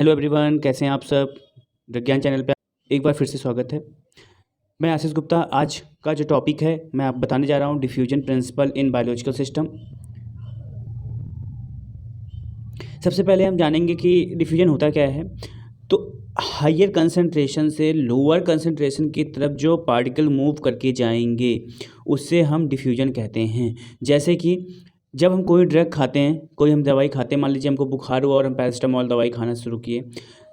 Hello everyone, कैसे हैं आप सब। विज्ञान चैनल पे एक बार फिर से स्वागत है। मैं आशीष गुप्ता। आज का जो टॉपिक है मैं आप बताने जा रहा हूँ diffusion principle in biological system. सबसे पहले हम जानेंगे कि डिफ्यूजन होता क्या है। तो हायर कंसंट्रेशन से लोअर कंसंट्रेशन की तरफ जो पार्टिकल मूव करके जाएंगे उससे हम डिफ्यूजन कहते हैं। जैसे कि जब हम कोई ड्रग खाते हैं, कोई हम दवाई खाते हैं, मान लीजिए हमको बुखार हुआ और हम पैरासिटामोल दवाई खाना शुरू किए,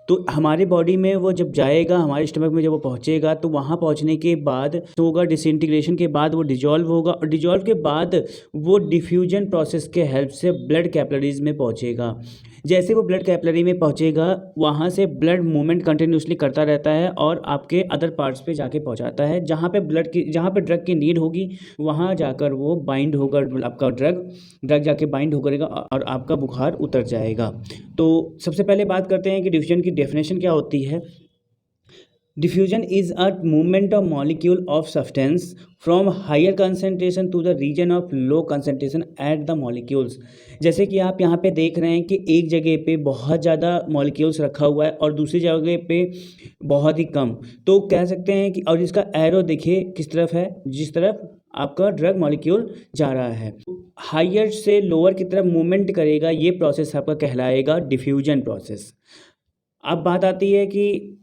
तो हमारी बॉडी में वो जब जाएगा, हमारे स्टमक में जब वो पहुंचेगा तो वहाँ पहुंचने के बाद होगा डिसइंटीग्रेशन के बाद वो डिजॉल्व होगा, और डिजॉल्व के बाद वो डिफ्यूजन प्रोसेस के हेल्प से ब्लड कैपिलरीज में पहुंचेगा। जैसे वो ब्लड कैपिलरी में पहुंचेगा वहाँ से ब्लड मूवमेंट कंटिन्यूसली करता रहता है और आपके अदर पार्ट्स पे जाके पहुंचाता है। जहाँ पे ड्रग की नीड होगी वहाँ जाकर वो बाइंड होगा, आपका ड्रग जाके बाइंड होगा और आपका बुखार उतर जाएगा। तो सबसे पहले बात करते हैं कि डिफ्यूजन की डेफिनेशन क्या होती है। Diffusion is a movement of molecule of substance from higher concentration to the region of low concentration at the molecules. जैसे कि आप यहाँ पे देख रहे हैं कि एक जगह पे बहुत ज़्यादा मॉलिक्यूल्स रखा हुआ है और दूसरी जगह पे बहुत ही कम। तो कह सकते हैं कि, और इसका एरो देखिए किस तरफ है, जिस तरफ आपका ड्रग मॉलिक्यूल जा रहा है। हायर से लोअर की तरफ मूवमेंट करेगा, ये प्रोसेस आपका कहलाएगा डिफ्यूजन प्रोसेस। अब बात आती है कि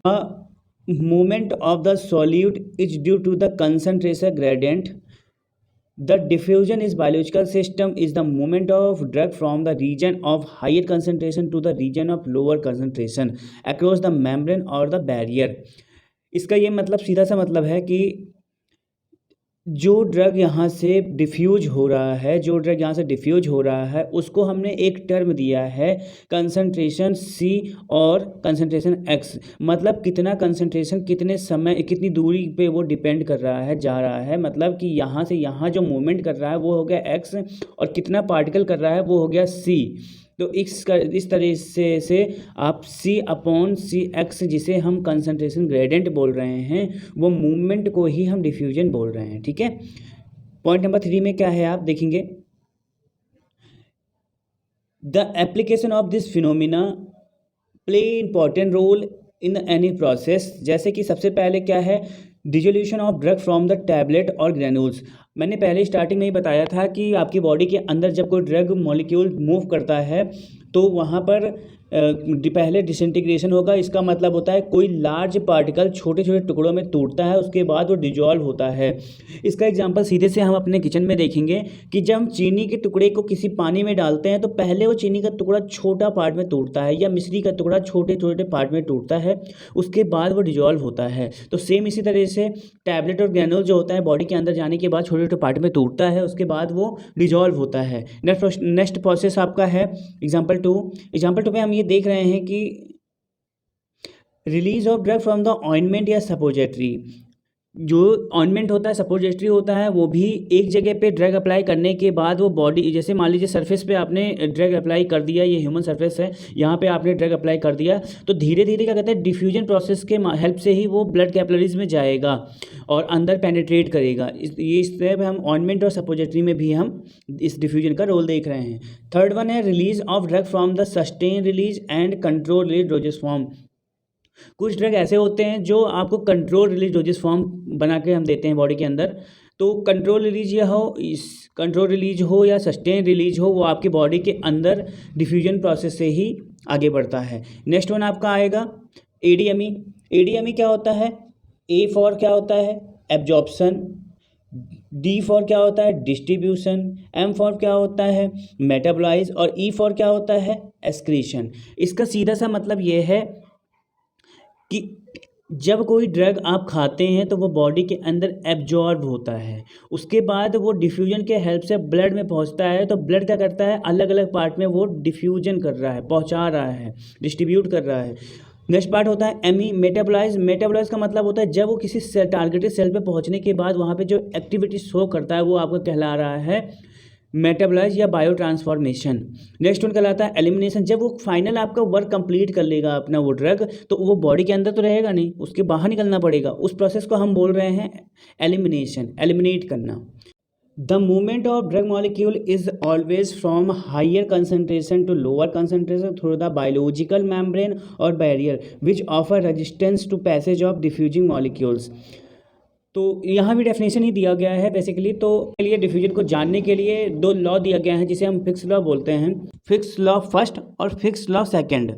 movement of the solute is due to the concentration gradient. The diffusion is biological system is the movement of drug from the region of higher concentration to the region of lower concentration across the membrane or the barrier. इसका ये मतलब सीधा सा मतलब है कि जो drug यहाँ से डिफ्यूज हो रहा है उसको हमने एक टर्म दिया है कंसंट्रेशन सी और कंसंट्रेशन एक्स। मतलब कितना कंसंट्रेशन कितने समय कितनी दूरी पे वो डिपेंड कर रहा है, जा रहा है। मतलब कि यहाँ से यहाँ जो मूवमेंट कर रहा है वो हो गया एक्स और कितना पार्टिकल कर रहा है वो हो गया सी। तो इस तरह से आप सी अपॉन सी एक्स, जिसे हम कंसंट्रेशन ग्रेडियंट बोल रहे हैं, वो मूवमेंट को ही हम डिफ्यूजन बोल रहे हैं। ठीक है। पॉइंट नंबर 3 में क्या है आप देखेंगे, the application of this phenomena play important role in any process. जैसे कि सबसे पहले क्या है, dissolution of drug from the tablet और ग्रेन्यूल्स। मैंने पहले स्टार्टिंग में ही बताया था कि आपकी बॉडी के अंदर जब कोई ड्रग मॉलिक्यूल मूव करता है तो वहाँ पर पहले डिसइंटीग्रेशन होगा। इसका मतलब होता है कोई लार्ज पार्टिकल छोटे छोटे टुकड़ों में टूटता है, उसके बाद वो डिजॉल्व होता है। इसका एग्जांपल सीधे से हम अपने किचन में देखेंगे कि जब हम चीनी के टुकड़े को किसी पानी में डालते हैं तो पहले वो चीनी का टुकड़ा छोटा पार्ट में टूटता है, या मिश्री का टुकड़ा छोटे छोटे पार्ट में टूटता है, उसके बाद वो डिजॉल्व होता है। तो सेम इसी तरह से टैबलेट और ग्रैन्यूल जो होता है बॉडी के अंदर जाने के बाद छोटे छोटे पार्ट में टूटता है, उसके बाद वो डिजॉल्व होता है। नेक्स्ट प्रोसेस आपका है एग्जाम्पल 2 में हम ये देख रहे हैं कि release of drug from the ointment या सपोजिटरी। जो ऑइंटमेंट होता है, सपोजिटरी होता है, वो भी एक जगह पे ड्रग अप्लाई करने के बाद वो बॉडी, जैसे मान लीजिए सरफेस पे आपने ड्रग अप्लाई कर दिया, ये ह्यूमन सरफेस है, यहाँ पे आपने ड्रग अप्लाई कर दिया, तो धीरे धीरे क्या कहते हैं डिफ्यूजन प्रोसेस के हेल्प से ही वो ब्लड कैपिलरीज में जाएगा और अंदर पेनिट्रेट करेगा। इस तरह हम ऑइंटमेंट और सपोजिटरी में भी हम इस डिफ्यूजन का रोल देख रहे हैं। थर्ड वन है release of drug from the sustain release and control release doses form. कुछ ड्रग ऐसे होते हैं जो आपको कंट्रोल रिलीज डोजेस फॉर्म बना के हम देते हैं बॉडी के अंदर। तो कंट्रोल रिलीज हो या सस्टेन रिलीज हो, वो आपकी बॉडी के अंदर डिफ्यूजन प्रोसेस से ही आगे बढ़ता है। नेक्स्ट वन आपका आएगा एडीएमई। एडीएमई क्या होता है, ए फॉर क्या होता है एब्जॉर्प्शन, डी फॉर क्या होता है डिस्ट्रीब्यूशन, एम फॉर क्या होता है मेटाबोलाइज, और ई फॉर क्या होता है एक्सक्रीशन। इसका सीधा सा मतलब ये है कि जब कोई ड्रग आप खाते हैं तो वो बॉडी के अंदर एब्जॉर्ब होता है, उसके बाद वो डिफ्यूजन के हेल्प से ब्लड में पहुंचता है। तो ब्लड क्या करता है, अलग अलग पार्ट में वो डिफ्यूजन कर रहा है, पहुंचा रहा है, डिस्ट्रीब्यूट कर रहा है। नेक्स्ट पार्ट होता है एमई मेटाबोलाइज। मेटाबोलाइज का मतलब होता है जब वो किसी सेल, टारगेटेड सेल पे पहुंचने के बाद वहाँ पे जो एक्टिविटी शो करता है वो आपका कहला रहा है मेटाबोलाइज या बायो ट्रांसफॉर्मेशन। नेक्स्ट वन कहलाता है एलिमिनेशन। जब वो फाइनल आपका वर्क कंप्लीट कर लेगा अपना वो ड्रग, तो वो बॉडी के अंदर तो रहेगा नहीं, उसके बाहर निकलना पड़ेगा। उस प्रोसेस को हम बोल रहे हैं एलिमिनेशन, एलिमिनेट करना। The movement of drug molecule is always from higher concentration to lower concentration through the biological membrane और barrier which offer resistance to passage of diffusing molecules. तो यहाँ भी डेफिनेशन ही दिया गया है बेसिकली। तो के लिए डिफ्यूजन को जानने के लिए दो लॉ दिया गया है जिसे हम फिक्स लॉ बोलते हैं, फिक्स लॉ फर्स्ट और फिक्स लॉ सेकंड।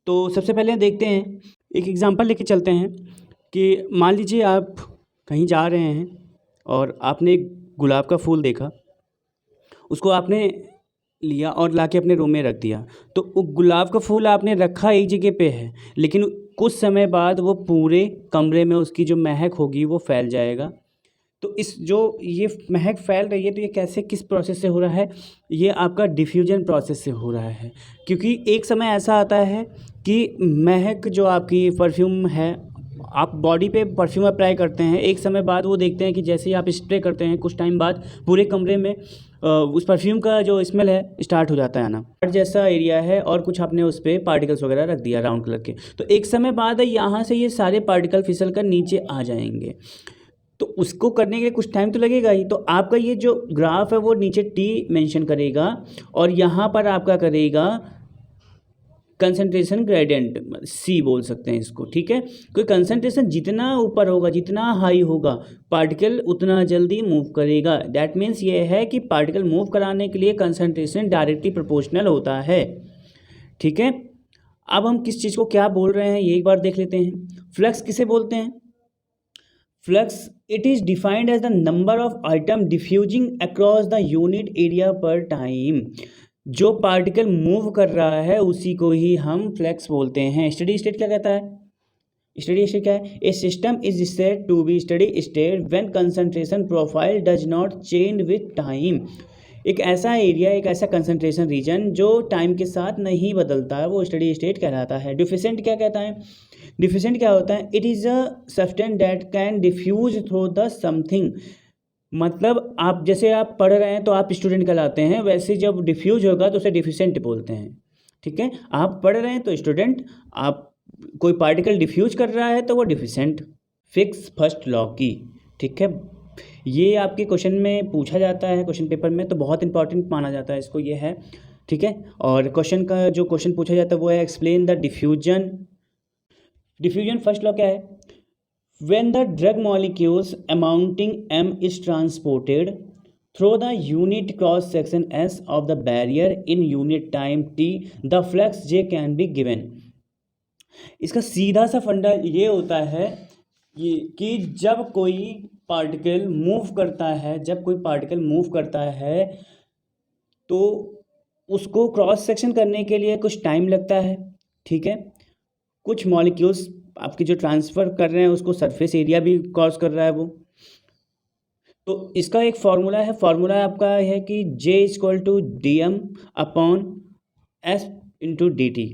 तो सबसे पहले देखते हैं, एक एग्जांपल लेके चलते हैं कि मान लीजिए आप कहीं जा रहे हैं और आपने एक गुलाब का फूल देखा, उसको आपने लिया और लाके अपने रूम में रख दिया। तो वो गुलाब का फूल आपने रखा एक जगह पे है, लेकिन कुछ समय बाद वो पूरे कमरे में उसकी जो महक होगी वो फैल जाएगा। तो इस जो ये महक फैल रही है, तो ये कैसे, किस प्रोसेस से हो रहा है? ये आपका डिफ्यूजन प्रोसेस से हो रहा है। क्योंकि एक समय ऐसा आता है कि महक जो आपकी परफ्यूम है, आप बॉडी पे परफ्यूम अप्लाई करते हैं, एक समय बाद वो देखते हैं कि जैसे ही आप स्प्रे करते हैं कुछ टाइम बाद पूरे कमरे में उस परफ्यूम का जो स्मेल है स्टार्ट हो जाता है ना। जैसा एरिया है और कुछ आपने उस पर पार्टिकल्स वगैरह रख दिया राउंड कलर के, तो एक समय बाद यहाँ से ये सारे पार्टिकल फिसल कर नीचे आ जाएंगे। तो उसको करने के लिए कुछ टाइम तो लगेगा ही। तो आपका ये जो ग्राफ है वो नीचे टी मेंशन करेगा और यहाँ पर आपका करेगा कंसंट्रेशन ग्रेडियंट, सी बोल सकते हैं इसको, ठीक है। कोई कंसंट्रेशन जितना ऊपर होगा, जितना हाई होगा, पार्टिकल उतना जल्दी मूव करेगा। दैट मीन्स ये है कि पार्टिकल मूव कराने के लिए कंसंट्रेशन डायरेक्टली प्रोपोर्शनल होता है, ठीक है। अब हम किस चीज़ को क्या बोल रहे हैं ये एक बार देख लेते हैं। फ्लक्स किसे बोलते हैं? Flux, it is defined as the number of item diffusing across the unit area per time. जो पार्टिकल मूव कर रहा है उसी को ही हम फ्लक्स बोलते हैं। स्टडी स्टेट क्या कहता है? स्टडी स्टेट क्या है? A system is said to be steady state when concentration profile does not change with time. एक ऐसा एरिया, एक ऐसा कंसंट्रेशन रीजन जो टाइम के साथ नहीं बदलता है, वो स्टडी स्टेट कहलाता है। डिफिसेंट क्या कहता है? डिफिसेंट क्या होता है? It is a substance that can diffuse through the something. मतलब आप जैसे आप पढ़ रहे हैं तो आप स्टूडेंट कहलाते हैं, वैसे जब डिफ्यूज होगा तो उसे डिफिसेंट बोलते हैं, ठीक है। आप पढ़ रहे हैं तो स्टूडेंट, आप कोई पार्टिकल डिफ्यूज कर रहा है तो वो डिफिसेंट। फिक्स फर्स्ट लॉ की, ठीक है। ये आपके क्वेश्चन में पूछा जाता है, क्वेश्चन पेपर में, तो बहुत इंपॉर्टेंट माना जाता है इसको, ये है, ठीक है। और क्वेश्चन का जो क्वेश्चन पूछा जाता है वो है explain the diffusion. Diffusion first law क्या है? When the drug molecules amounting M is transported through the unit cross section S of the barrier in unit time T, the flux J can be given। इसका सीधा सा फंडा ये होता है कि जब कोई पार्टिकल मूव करता है, जब कोई पार्टिकल मूव करता है तो उसको क्रॉस सेक्शन करने के लिए कुछ टाइम लगता है, ठीक है। कुछ मॉलिक्यूल्स आपकी जो ट्रांसफ़र कर रहे हैं उसको सरफेस एरिया भी क्रॉस कर रहा है वो। तो इसका एक फार्मूला है, फार्मूला आपका है कि J equal to DM upon S into dt।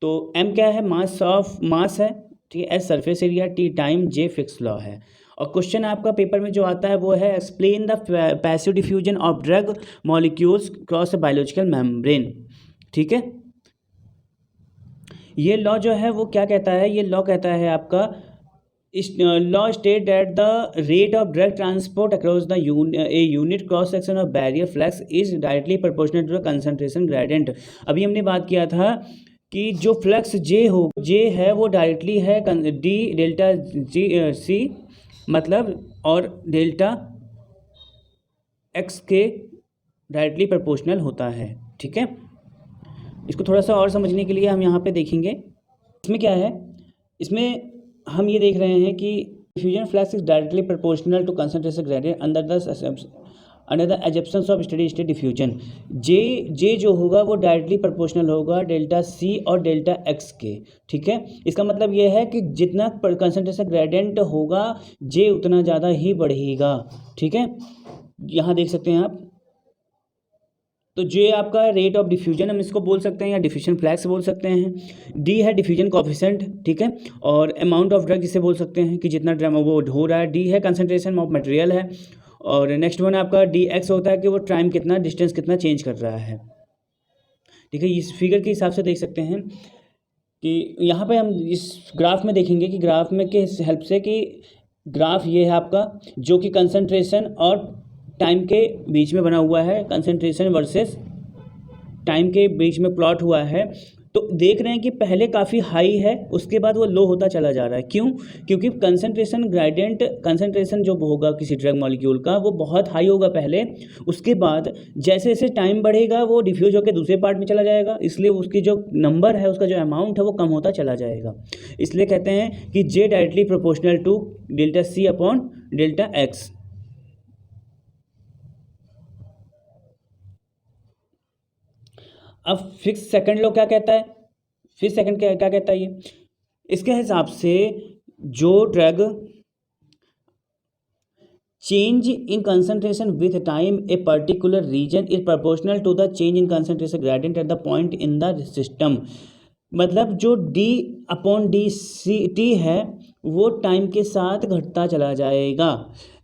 तो M क्या है? मास है, ठीक है। S surface area, T time, J fix law है। और क्वेश्चन आपका पेपर में जो आता है वो है explain the passive diffusion of drug molecules cross biological membrane, ठीक है। ये लॉ जो है वो क्या कहता है? ये लॉ कहता है आपका, इस law state that the rate of drug transport across the unit cross section of barrier flux is directly proportional to the concentration gradient. अभी हमने बात किया था कि जो फ्लक्स जे है वो डायरेक्टली है डी डेल्टा सी मतलब, और डेल्टा एक्स के डायरेक्टली प्रोपोर्शनल होता है, ठीक है। इसको थोड़ा सा और समझने के लिए हम यहाँ पे देखेंगे, इसमें क्या है। इसमें हम ये देख रहे हैं कि diffusion flux is directly proportional to concentration gradient under the assumptions of steady state diffusion. J जो होगा वो डायरेक्टली प्रोपोर्शनल होगा डेल्टा सी और डेल्टा एक्स के, ठीक है। इसका मतलब ये है कि जितना कंसंट्रेशन ग्रेडियंट होगा जे उतना ज़्यादा ही बढ़ेगा, ठीक है। यहाँ देख सकते हैं आप। तो जे आपका रेट ऑफ डिफ्यूजन हम इसको बोल सकते हैं या डिफ्यूजन फ्लक्स बोल सकते हैं। डी है डिफ्यूजन कोफिशिएंट, ठीक है। और अमाउंट ऑफ ड्रग जिसे बोल सकते हैं कि जितना ड्रग वो हो रहा है। डी है कंसंट्रेशन ऑफ मटेरियल है। और नेक्स्ट वन आपका डी एक्स होता है कि वो टाइम कितना, डिस्टेंस कितना चेंज कर रहा है, ठीक है। इस फिगर के हिसाब से देख सकते हैं कि यहाँ पे हम इस ग्राफ में देखेंगे कि ग्राफ में के हेल्प से कि ग्राफ ये है आपका जो कि कंसंट्रेशन और टाइम के बीच में बना हुआ है, कंसंट्रेशन वर्सेस टाइम के बीच में प्लॉट हुआ है। तो देख रहे हैं कि पहले काफ़ी हाई है, उसके बाद वो लो होता चला जा रहा है। क्यों? क्योंकि कंसंट्रेशन ग्रेडियंट, कंसंट्रेशन जो होगा किसी ड्रग मॉलिक्यूल का वो बहुत हाई होगा पहले, उसके बाद जैसे जैसे टाइम बढ़ेगा वो डिफ्यूज होकर दूसरे पार्ट में चला जाएगा, इसलिए उसकी जो नंबर है, उसका जो अमाउंट है वो कम होता चला जाएगा। इसलिए कहते हैं कि J directly proportional to delta C upon delta X. अब फिक्स सेकंड लॉ क्या कहता है? फिक्स सेकंड क्या क्या कहता है ये? इसके हिसाब से जो drug change in concentration with time a particular region is proportional to the change in concentration gradient at the point in the system. मतलब जो D upon D C T है वो टाइम के साथ घटता चला जाएगा।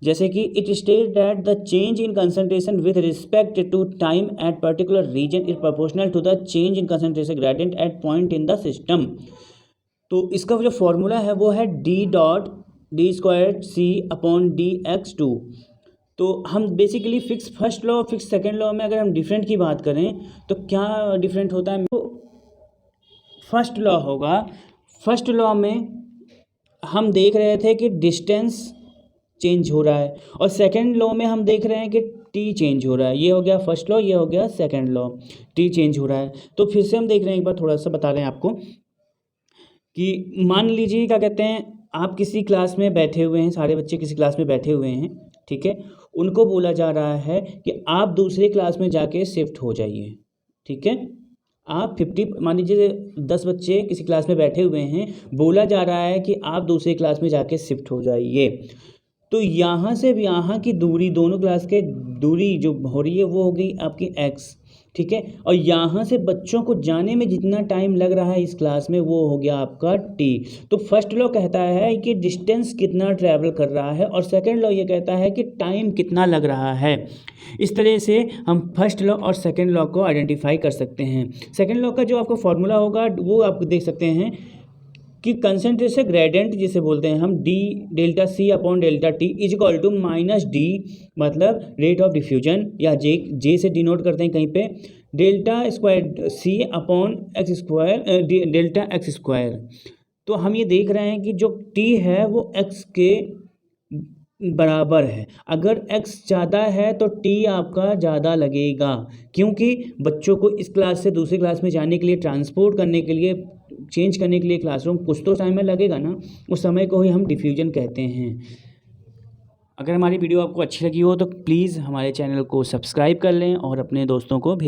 जैसे कि it state that the change in concentration with respect to time at particular region is proportional to the change in concentration gradient at point in the system. तो इसका जो फॉर्मूला है वो है D dot D square C upon D X two. तो हम basically Fick's first law और Fick's second law में अगर हम डिफरेंट की बात करें तो क्या डिफरेंट होता है? तो फर्स्ट लॉ होगा, फर्स्ट लॉ में हम देख रहे थे कि डिस्टेंस चेंज हो रहा है, और सेकंड लॉ में हम देख रहे हैं कि टी चेंज हो रहा है। ये हो गया फर्स्ट लॉ, ये हो गया सेकंड लॉ, टी चेंज हो रहा है। तो फिर से हम देख रहे हैं, एक बार थोड़ा सा बता रहे हैं आपको कि मान लीजिए क्या कहते हैं, आप किसी क्लास में बैठे हुए हैं, सारे बच्चे किसी क्लास में बैठे हुए हैं, ठीक है। उनको बोला जा रहा है कि आप दूसरे क्लास में जाके शिफ्ट हो जाइए, ठीक है। आप 50, मान लीजिए 10 बच्चे किसी क्लास में बैठे हुए हैं, बोला जा रहा है कि आप दूसरे क्लास में जाके शिफ्ट हो जाइए। तो यहाँ से यहाँ की दूरी, दोनों क्लास के दूरी जो हो रही है वो हो गई आपकी x, ठीक है। और यहाँ से बच्चों को जाने में जितना टाइम लग रहा है इस क्लास में वो हो गया आपका t। तो फर्स्ट लॉ कहता है कि डिस्टेंस कितना ट्रैवल कर रहा है, और सेकंड लॉ ये कहता है कि टाइम कितना लग रहा है। इस तरह से हम फर्स्ट लॉ और सेकंड लॉ को आइडेंटिफाई कर सकते हैं। सेकंड लॉ का जो आपको फॉर्मूला होगा वो आप देख सकते हैं कि कंसंट्रेशन ग्रेडियंट जिसे बोलते हैं हम, D delta C upon delta T is equal to minus D, मतलब रेट ऑफ डिफ्यूजन, या जे से डिनोट करते हैं कहीं पे, delta square C upon X square, delta X square. तो हम ये देख रहे हैं कि जो टी है वो एक्स के बराबर है। अगर x ज़्यादा है तो t आपका ज़्यादा लगेगा, क्योंकि बच्चों को इस क्लास से दूसरी क्लास में जाने के लिए, ट्रांसपोर्ट करने के लिए, चेंज करने के लिए क्लासरूम कुछ तो टाइम में लगेगा ना, उस समय को ही हम डिफ्यूजन कहते हैं। अगर हमारी वीडियो आपको अच्छी लगी हो तो प्लीज़ हमारे चैनल को सब्सक्राइब कर लें और अपने दोस्तों को भेज